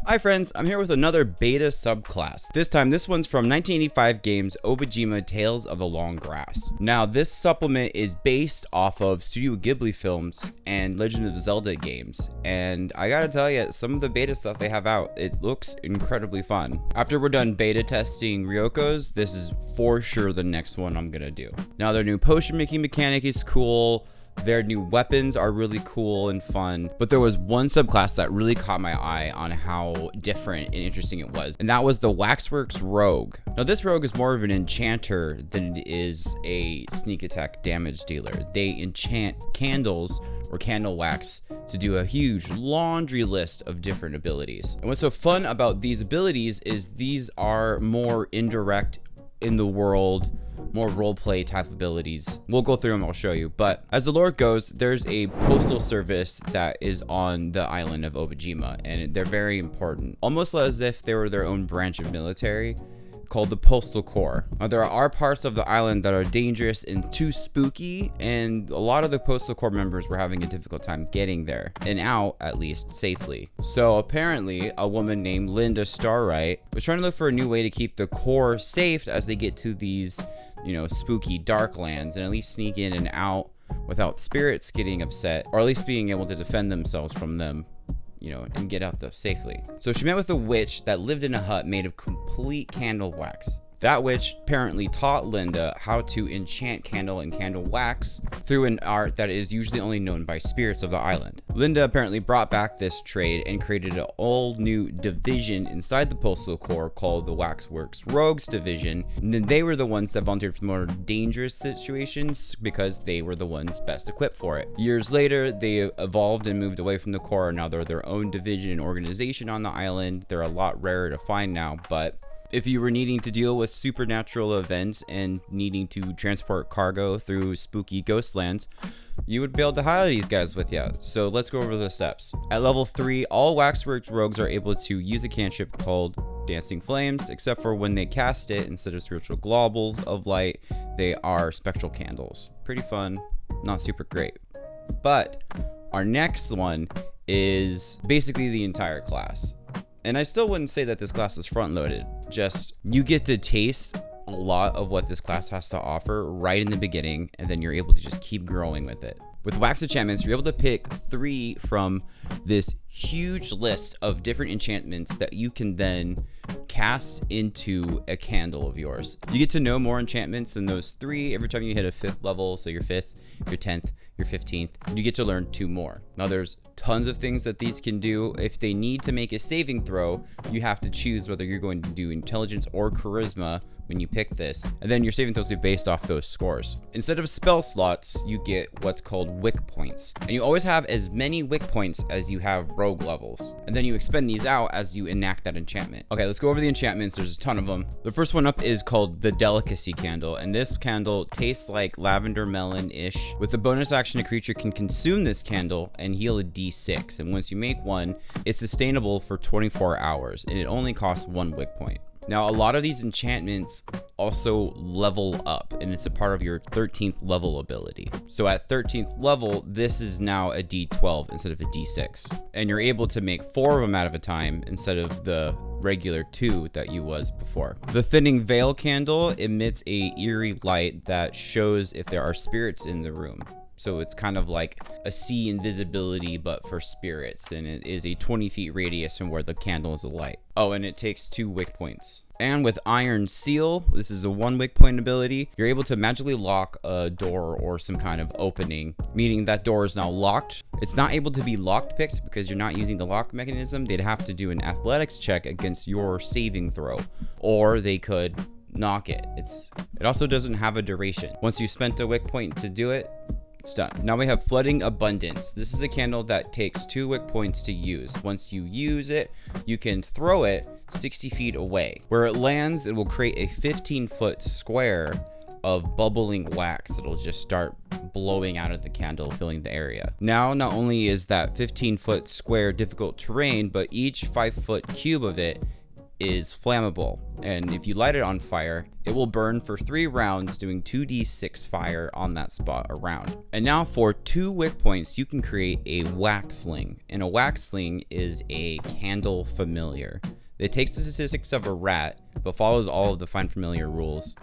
Hi friends, I'm here with another beta subclass. This time, this one's from 1985 game's Obojima Tales of the Long Grass. Now, this supplement is based off of Studio Ghibli films and Legend of Zelda games, and I gotta tell you, some of the beta stuff they have out, it looks incredibly fun. After we're done beta testing Ryoko's, this is for sure the next one I'm gonna do. Now, their new potion making mechanic is cool. Their new weapons are really cool and fun, but there was one subclass that really caught my eye on how different and interesting it was, and that was the Waxworks Rogue. Now, this rogue is more of an enchanter than it is a sneak attack damage dealer. They enchant candles or candle wax to do a huge laundry list of different abilities. And what's so fun about these abilities is these are more indirect in the world, more roleplay type abilities. We'll go through them, I'll show you. But as the lore goes, there's a postal service that is on the island of Obojima, and they're very important, almost as if they were their own branch of military, called the Postal Corps. Now, there are parts of the island that are dangerous and too spooky, and a lot of the Postal Corps members were having a difficult time getting there, and out, at least, safely. So apparently, a woman named Linda Starwright was trying to look for a new way to keep the Corps safe as they get to these, spooky dark lands, and at least sneak in and out without spirits getting upset, or at least being able to defend themselves from them, and get out safely. So she met with a witch that lived in a hut made of complete candle wax. That witch apparently taught Linda how to enchant candle and candle wax through an art that is usually only known by spirits of the island. Linda apparently brought back this trade and created an all new division inside the Postal Corps called the Waxworks Rogues Division. And then they were the ones that volunteered for more dangerous situations because they were the ones best equipped for it. Years later, they evolved and moved away from the Corps. Now they're their own division and organization on the island. They're a lot rarer to find now, but if you were needing to deal with supernatural events and needing to transport cargo through spooky ghostlands, you would be able to hire these guys with you. So let's go over the steps. At level 3, all Waxworks rogues are able to use a cantrip called Dancing Flames, except for when they cast it, instead of spiritual globules of light, they are spectral candles. Pretty fun, not super great. But our next one is basically the entire class. And I still wouldn't say that this class is front-loaded. Just, you get to taste a lot of what this class has to offer right in the beginning, and then you're able to just keep growing with it. With wax enchantments, you're able to pick 3 from this huge list of different enchantments that you can then cast into a candle of yours. You get to know more enchantments than those 3 every time you hit a 5th level, so your 5th, your 10th, your 15th, you get to learn 2 more. Now there's tons of things that these can do. If they need to make a saving throw, you have to choose whether you're going to do intelligence or charisma when you pick this, and then your saving throws will be based off those scores. Instead of spell slots, you get what's called wick points, and you always have as many wick points as you have rogue levels, and then you expend these out as you enact that enchantment. Okay, let's go over the enchantments. There's a ton of them. The first one up is called the Delicacy Candle, and this candle tastes like lavender melon-ish. With the bonus action, a creature can consume this candle and heal a d6, and once you make one, it's sustainable for 24 hours, and it only costs 1 wick point. Now, a lot of these enchantments also level up, and it's a part of your 13th level ability. So at 13th level, this is now a D12 instead of a D6. And you're able to make 4 of them out of a time instead of the regular 2 that you was before. The Thinning Veil Candle emits a eerie light that shows if there are spirits in the room. So it's kind of like a see invisibility, but for spirits, and it is a 20 feet radius from where the candle is alight. Oh, and it takes 2 wick points. And with Iron Seal, this is a 1 wick point ability, you're able to magically lock a door or some kind of opening, meaning that door is now locked. It's not able to be locked picked because you're not using the lock mechanism. They'd have to do an athletics check against your saving throw, or they could knock it. It also doesn't have a duration. Once you spent a wick point to do it, it's done. Now we have Flooding Abundance. This is a candle that takes 2 wick points to use. Once you use it, you can throw it 60 feet away. Where it lands, it will create a 15-foot square of bubbling wax. It'll just start blowing out of the candle, filling the area. Now, not only is that 15-foot square difficult terrain, but each 5-foot cube of it is flammable, and if you light it on fire, it will burn for 3 rounds, doing 2d6 fire on that spot around. And now for 2 wick points, you can create a waxling, and a waxling is a candle familiar. It takes the statistics of a rat, but follows all of the Find Familiar rules.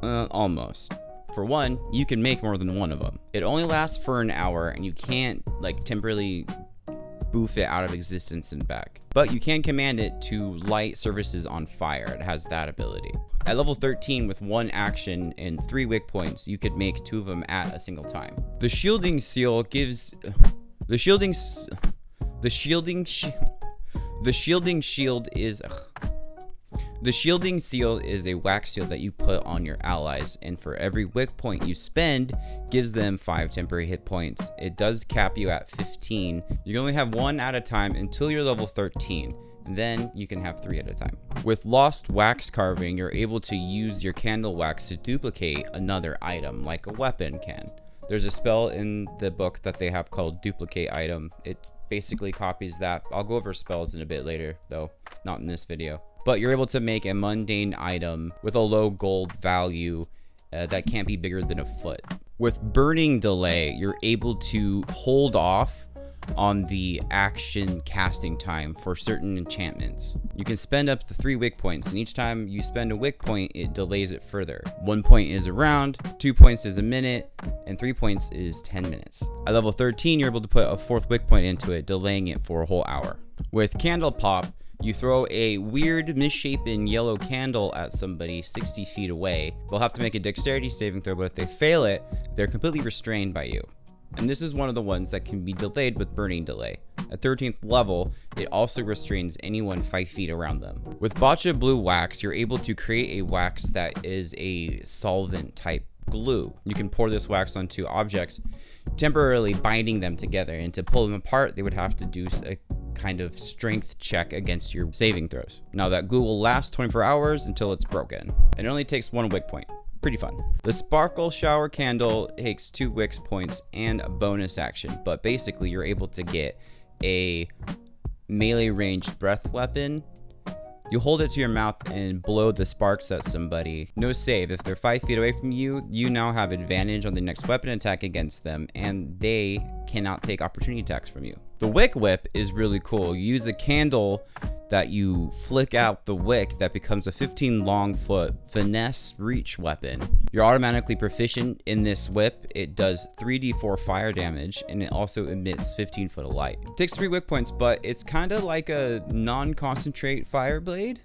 Almost. For one, you can make more than one of them. It only lasts for an hour, and you can't like temporarily boof it out of existence and back. But you can command it to light surfaces on fire. It has that ability. At level 13, with 1 action and 3 wick points, you could make 2 of them at a single time. The shielding seal gives the shielding seal is a wax seal that you put on your allies, and for every wick point you spend, gives them 5 temporary hit points. It does cap you at 15. You can only have 1 at a time until you're level 13. And then you can have 3 at a time. With Lost Wax Carving, you're able to use your candle wax to duplicate another item, like a weapon can. There's a spell in the book that they have called Duplicate Item. It basically copies that. I'll go over spells in a bit later, though, not in this video. But you're able to make a mundane item with a low gold value that can't be bigger than a foot. With Burning Delay, you're able to hold off on the action casting time for certain enchantments. You can spend up to 3 wick points, and each time you spend a wick point, it delays it further. 1 point is a round, 2 points is a minute, and 3 points is 10 minutes. At level 13, you're able to put a 4th wick point into it, delaying it for a whole hour. With Candle Pop, you throw a weird misshapen yellow candle at somebody 60 feet away. They'll have to make a dexterity saving throw, but if they fail it, they're completely restrained by you. And this is one of the ones that can be delayed with Burning Delay. At 13th level, it also restrains anyone 5 feet around them. With Bocce Blue Wax, you're able to create a wax that is a solvent type glue. You can pour this wax onto objects, temporarily binding them together, and to pull them apart, they would have to do a kind of strength check against your saving throws. Now that glue will last 24 hours until it's broken, and it only takes 1 wick point. Pretty fun. The Sparkle Shower Candle takes 2 wick points and a bonus action, but basically you're able to get a melee ranged breath weapon. You hold it to your mouth and blow the sparks at somebody. No save. If they're 5 feet away from you, you now have advantage on the next weapon attack against them, and they cannot take opportunity attacks from you. The Wick Whip is really cool. You use a candle that you flick out the wick that becomes a 15 long foot finesse reach weapon. You're automatically proficient in this whip. It does 3d4 fire damage, and it also emits 15 foot of light. It takes 3 wick points, but it's kind of like a non-concentrate fire blade.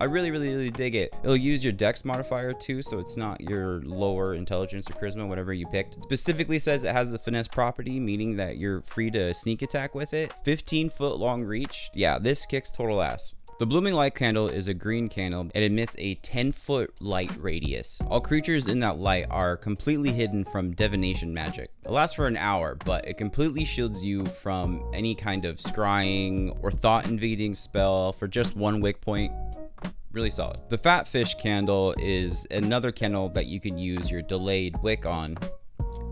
I really dig it. It'll use your dex modifier too, so it's not your lower intelligence or charisma, whatever you picked. Specifically says it has the finesse property, meaning that you're free to sneak attack with it. 15 foot long reach. Yeah, this kicks total ass. The Blooming Light Candle is a green candle. It emits a 10-foot light radius. All creatures in that light are completely hidden from divination magic. It lasts for an hour, but it completely shields you from any kind of scrying or thought invading spell for just 1 wick point. Really solid. The Fat Fish Candle is another candle that you can use your delayed wick on.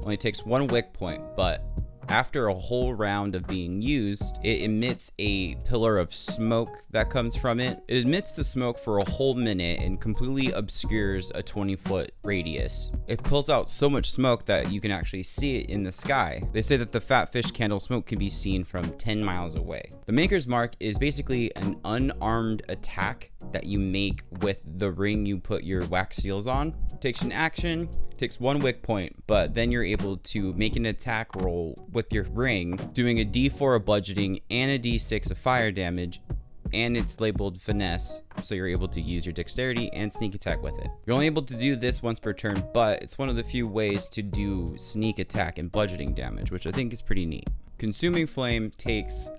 Only takes 1 wick point, but after a whole round of being used, it emits a pillar of smoke that comes from it. It emits the smoke for a whole minute and completely obscures a 20-foot radius. It pulls out so much smoke that you can actually see it in the sky. They say that the Fat Fish Candle smoke can be seen from 10 miles away. The Maker's Mark is basically an unarmed attack that you make with the ring you put your wax seals on. It takes an action, takes 1 wick point, but then you're able to make an attack roll with your ring, doing a d4 of bludgeoning and a d6 of fire damage, and it's labeled finesse, so you're able to use your dexterity and sneak attack with it. You're only able to do this once per turn, but it's one of the few ways to do sneak attack and bludgeoning damage, which I think is pretty neat. Consuming Flame takes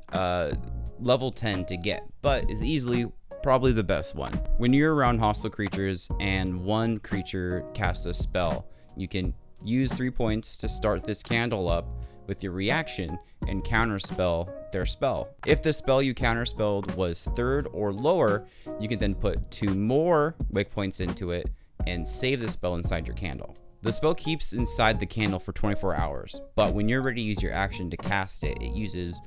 level 10 to get, but is easily probably the best one. When you're around hostile creatures and one creature casts a spell, you can use 3 points to start this candle up with your reaction and counterspell their spell. If the spell you counterspelled was 3rd or lower, you can then put 2 more wick points into it and save the spell inside your candle. The spell keeps inside the candle for 24 hours, but when you're ready to use your action to cast it, it uses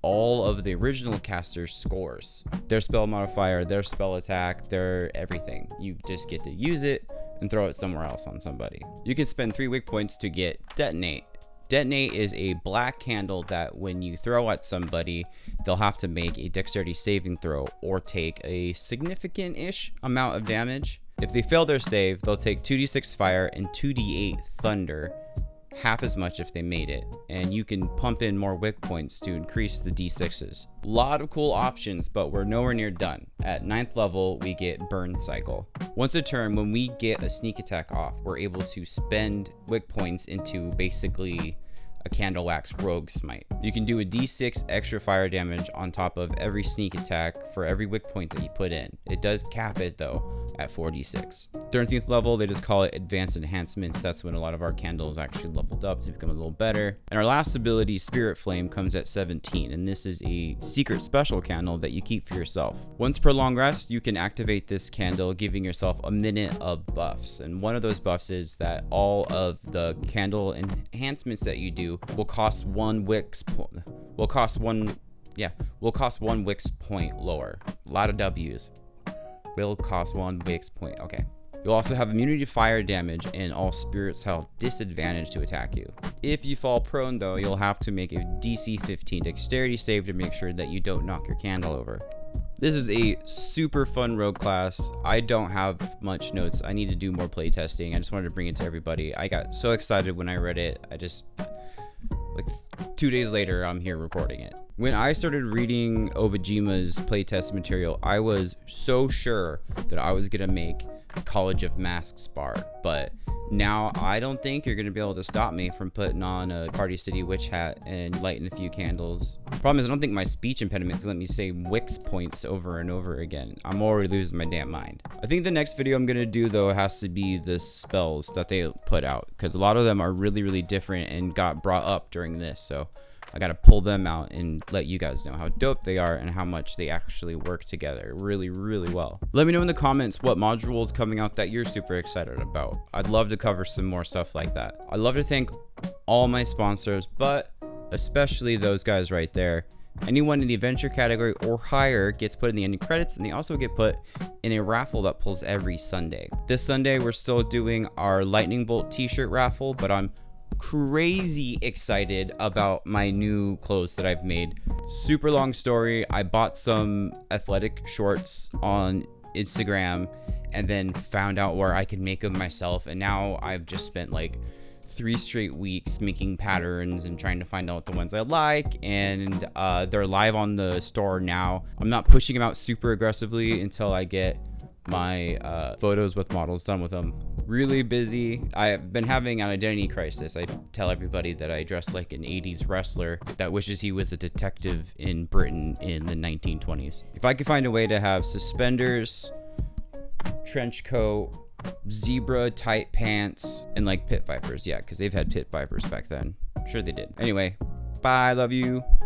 all of the original casters' scores. Their spell modifier, their spell attack, their everything. You just get to use it and throw it somewhere else on somebody. You can spend 3 wig points to get Detonate. Detonate is a black candle that when you throw at somebody, they'll have to make a dexterity saving throw or take a significant-ish amount of damage. If they fail their save, they'll take 2d6 fire and 2d8 thunder, half as much if they made it, and you can pump in more wig points to increase the d6s. A lot of cool options, but we're nowhere near done. At 9th level, we get Burn Cycle. Once a turn, when we get a sneak attack off, we're able to spend wig points into basically a Candle Wax Rogue Smite. You can do a d6 extra fire damage on top of every sneak attack for every wig point that you put in. It does cap it though at 4d6. 13th level, they just call it Advanced Enhancements. That's when a lot of our candles actually leveled up to become a little better. And our last ability, Spirit Flame, comes at 17, and this is a secret special candle that you keep for yourself. Once per long rest, you can activate this candle, giving yourself a minute of buffs. And one of those buffs is that all of the candle enhancements that you do will cost one wix point. Will cost one wix point lower. A lot of W's. Will cost 1 wix point. Okay. You'll also have immunity to fire damage, and all spirits have disadvantage to attack you. If you fall prone though, you'll have to make a DC 15 dexterity save to make sure that you don't knock your candle over. This is a super fun rogue class. I don't have much notes. I need to do more play testing. I just wanted to bring it to everybody. I got so excited when I read it. Like 2 days later, I'm here recording it. When I started reading Obojima's playtest material, I was so sure that I was gonna make College of Masks bar, but now I don't think you're gonna be able to stop me from putting on a Party City witch hat and lighting a few candles. Problem is, I don't think my speech impediments let me say wix points over and over again. I'm already losing my damn mind. I think the next video I'm gonna do though has to be the spells that they put out, because a lot of them are really different and got brought up during this, so I gotta pull them out and let you guys know how dope they are and how much they actually work together really well. Let me know in the comments what module is coming out that you're super excited about. I'd love to cover some more stuff like that. I'd love to thank all my sponsors, but especially those guys right there. Anyone in the adventure category or higher gets put in the ending credits, and they also get put in a raffle that pulls every Sunday. This Sunday we're still doing our Lightning Bolt t-shirt raffle, but I'm crazy excited about my new clothes that I've made. Super long story. I bought some athletic shorts on Instagram and then found out where I could make them myself, and now I've just spent like 3 straight weeks making patterns and trying to find out the ones I like, and they're live on the store now. I'm not pushing them out super aggressively until I get my photos with models done with them. Really busy. I've been having an identity crisis. I tell everybody that I dress like an 80s wrestler that wishes he was a detective in Britain in the 1920s. If I could find a way to have suspenders, trench coat, zebra tight pants, and like pit vipers, yeah, because they've had pit vipers back then. I'm sure they did. Anyway, bye, love you.